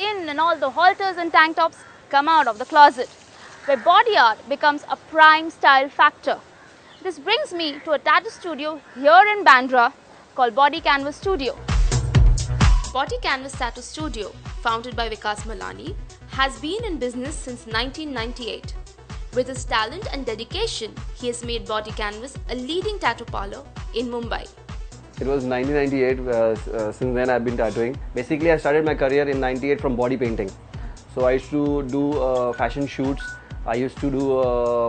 in and all the halters and tank tops come out of the closet, where body art becomes a prime style factor. This brings me to a tattoo studio here in Bandra called Body Canvas Studio. Body Canvas Tattoo Studio, founded by Vikas Malani, has been in business since 1998. With his talent and dedication, he has made Body Canvas a leading tattoo parlor in Mumbai. It was 1998, since then I've been tattooing. Basically, I started my career in 98 from body painting. So I used to do fashion shoots. I used to do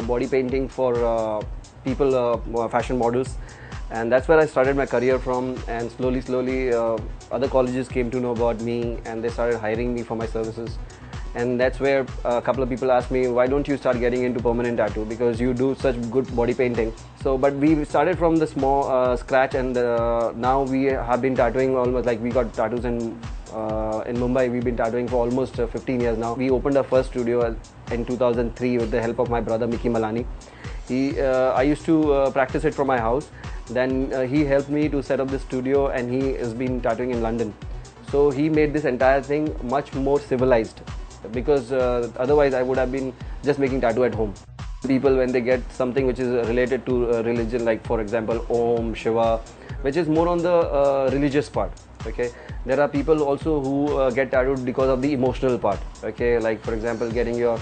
body painting for people, fashion models. And that's where I started my career from, and slowly other colleges came to know about me and they started hiring me for my services. And that's where a couple of people asked me, why don't you start getting into permanent tattoo, because you do such good body painting. So but we started from the small scratch, and now we have been tattooing almost, like we got tattoos in Mumbai. We've been tattooing for almost 15 years now. We opened our first studio in 2003 with the help of my brother Mickey Malani. I used to practice it from my house. Then he helped me to set up the studio, and he has been tattooing in London. So he made this entire thing much more civilized, because otherwise I would have been just making tattoo at home. People, when they get something which is related to religion, like for example Om, Shiva, which is more on the religious part, okay. There are people also who get tattooed because of the emotional part, okay, like for example getting your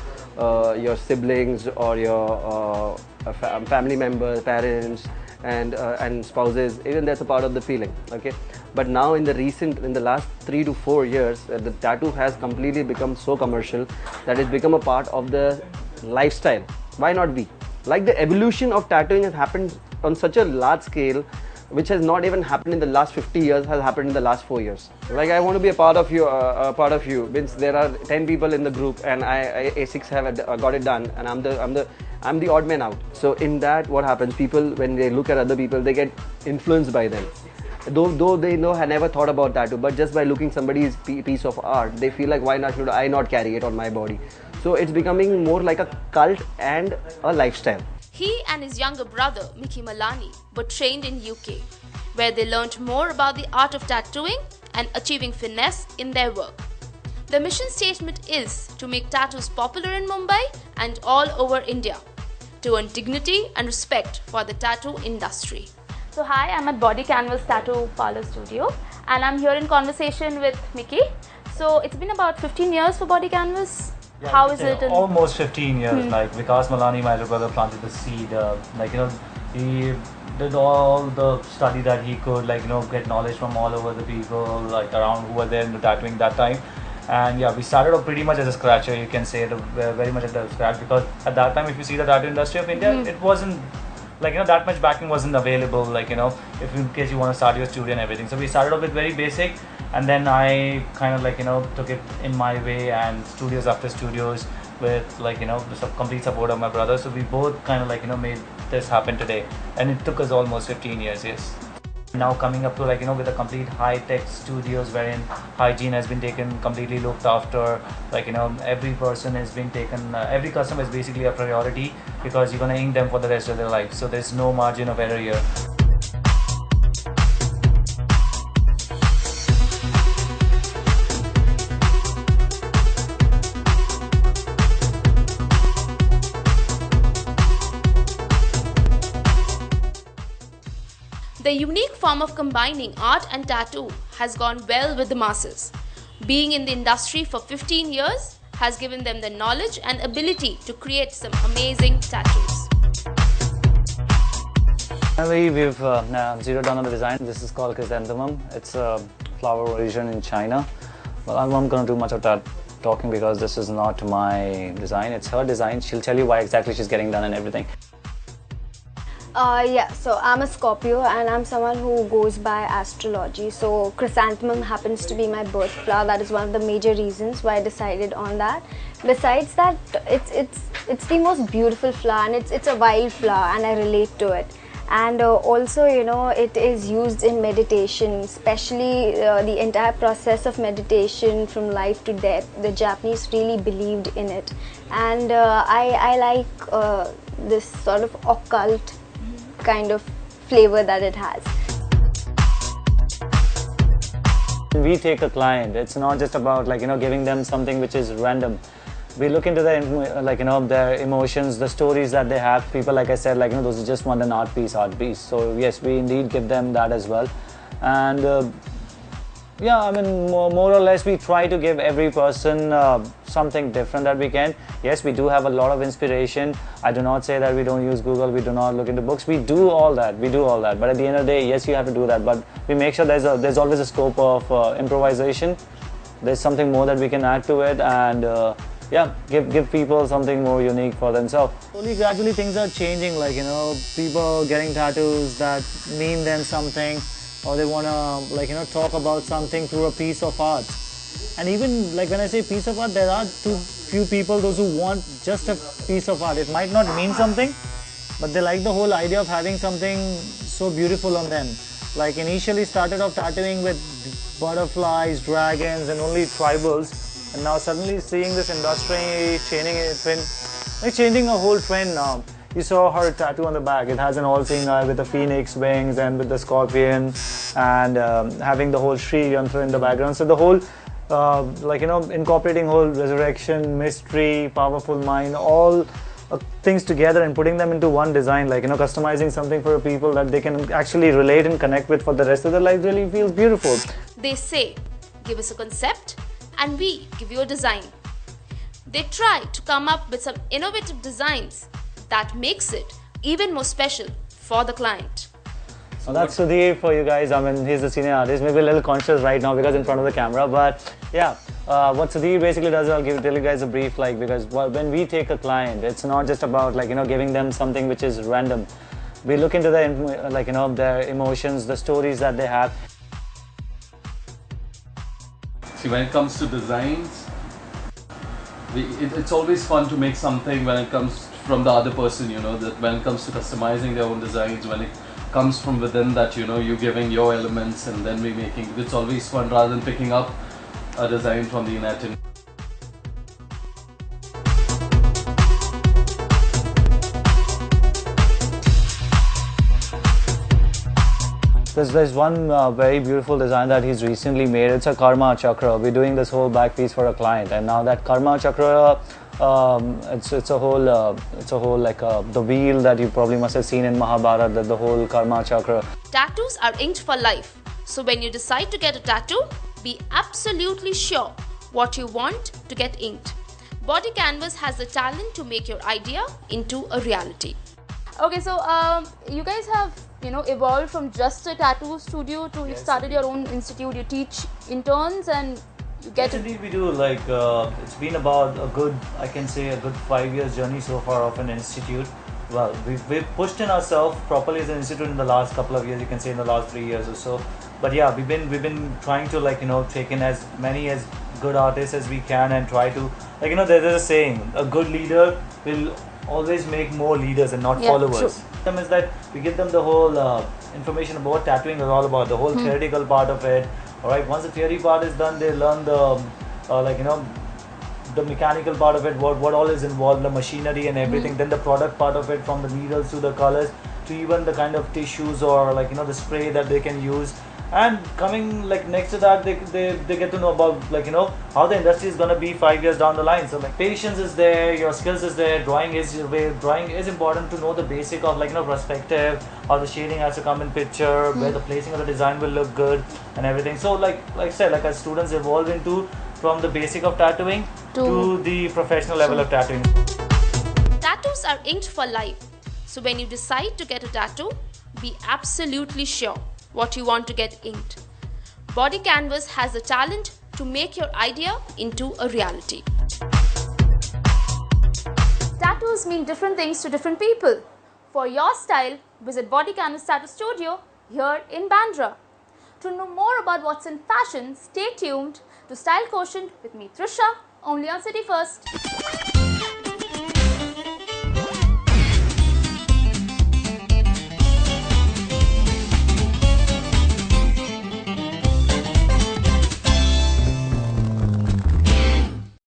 siblings or your family members, parents and spouses, even that's a part of the feeling, okay. But now in the last 3 to 4 years, the tattoo has completely become so commercial that it's become a part of the lifestyle. Why not be? Like, the evolution of tattooing has happened on such a large scale, which has not even happened in the last 50 years, has happened in the last 4 years. Like, I want to be a part of you. Means there are 10 people in the group, and I 6 have got it done, and I'm the odd man out. So in that, what happens? People, when they look at other people, they get influenced by them. Though they know, I never thought about tattoo, but just by looking somebody's piece of art, they feel like, why not should I not carry it on my body? So it's becoming more like a cult and a lifestyle. He and his younger brother, Mickey Malani, were trained in UK, where they learnt more about the art of tattooing and achieving finesse in their work. The mission statement is to make tattoos popular in Mumbai and all over India, to earn dignity and respect for the tattoo industry. So hi, I'm at Body Canvas Tattoo Parlor Studio, and I'm here in conversation with Mickey. So it's been about 15 years for Body Canvas. Yeah, how is it? Almost 15 years. Like Vikas Malani, my little brother, planted the seed. He did all the study that he could, get knowledge from all over the people around who were there in the tattooing that time. And yeah, we started off pretty much as a scratcher, you can say, very much at the scratch, because at that time, if you see the tattoo industry of India, it wasn't that much backing wasn't available, if in case you want to start your studio and everything. So we started off with very basic, and then I kind of took it in my way, and studios after studios with the complete support of my brother. So we both kind of made this happen today, and it took us almost 15 years, yes. Now coming up to with a complete high-tech studios wherein hygiene has been taken, completely looked after, every person has been taken, every customer is basically a priority, because you're gonna ink them for the rest of their life, so there's no margin of error here. The unique form of combining art and tattoo has gone well with the masses. Being in the industry for 15 years has given them the knowledge and ability to create some amazing tattoos. Finally, we've zeroed down on the design. This is called chrysanthemum. It's a flower origin in China. Well, I'm not going to do much of that talking, because this is not my design. It's her design. She'll tell you why exactly she's getting done and everything. Yeah, so I'm a Scorpio, and I'm someone who goes by astrology. So chrysanthemum happens to be my birth flower. That is one of the major reasons why I decided on that. Besides that, it's the most beautiful flower, and it's a wild flower, and I relate to it. And also, it is used in meditation, especially the entire process of meditation from life to death. The Japanese really believed in it, and I like this sort of occult kind of flavor that it has. When we take a client, it's not just about giving them something which is random. We look into their their emotions, the stories that they have. People, like I said, those who just want an art piece. So yes, we indeed give them that as well. And yeah, I mean, more or less we try to give every person something different that we can. Yes, we do have a lot of inspiration. I do not say that we don't use Google, we do not look into books. We do all that, But at the end of the day, yes, you have to do that. But we make sure there's always a scope of improvisation. There's something more that we can add to it, and yeah, give people something more unique for themselves. Slowly, gradually, things are changing. People getting tattoos that mean them something, or they want to talk about something through a piece of art. And even when I say piece of art, there are too few people, those who want just a piece of art. It might not mean something, but they like the whole idea of having something so beautiful on them. Initially started off tattooing with butterflies, dragons and only tribals, and now suddenly seeing this industry changing a whole trend now. You saw her tattoo on the back. It has an all-seeing eye with the phoenix wings and with the scorpion, and having the whole Sri Yantra in the background. So the whole, incorporating whole resurrection, mystery, powerful mind, all things together and putting them into one design, customizing something for people that they can actually relate and connect with for the rest of their life really feels beautiful. They say, give us a concept and we give you a design. They try to come up with some innovative designs that makes it even more special for the client. So that's Sudhir for you guys. I mean, he's the senior artist. Maybe a little conscious right now because in front of the camera. But yeah, what Sudhir basically does, I'll tell you guys a brief, because when we take a client, it's not just about giving them something which is random. We look into their their emotions, the stories that they have. See, when it comes to designs, it's always fun to make something when it comes from the other person, that when it comes to customizing their own designs, when it comes from within that, you giving your elements and then we making, it's always fun rather than picking up a design from the internet. There's one very beautiful design that he's recently made. It's a karma chakra. We're doing this whole back piece for a client, and now that karma chakra, it's a whole the wheel that you probably must have seen in Mahabharata, the whole karma chakra. Tattoos are inked for life. So when you decide to get a tattoo, be absolutely sure what you want to get inked. Body Canvas has the talent to make your idea into a reality. Okay, so you guys have evolved from just a tattoo studio to you started your own institute. You teach interns and you get it. Indeed, we do. It's been about a good 5 years journey so far of an institute. Well, we've pushed in ourselves properly as an institute in the last couple of years. You can say in the last 3 years or so. But yeah, we've been trying to take in as many as good artists as we can and try to there's a saying, a good leader will always make more leaders and not followers. True. Is that we give them the whole information about what tattooing is all about, the whole theoretical part of it. Alright, once the theory part is done, they learn the the mechanical part of it, what all is involved, the machinery and everything. Then the product part of it, from the needles to the colors to even the kind of tissues or the spray that they can use. And coming next to that, they get to know about how the industry is gonna be 5 years down the line. So patience is there, your skills is there, drawing is important to know the basic of perspective, how the shading has to come in picture, where the placing of the design will look good and everything. So like I said, as students evolve into from the basic of tattooing to the professional level of tattooing. Tattoos are inked for life. So when you decide to get a tattoo, be absolutely sure what you want to get inked. Body Canvas has the talent to make your idea into a reality. Tattoos mean different things to different people. For your style, visit Body Canvas Tattoo Studio here in Bandra. To know more about what's in fashion, stay tuned to Style Quotient with me, Trisha, only on City First.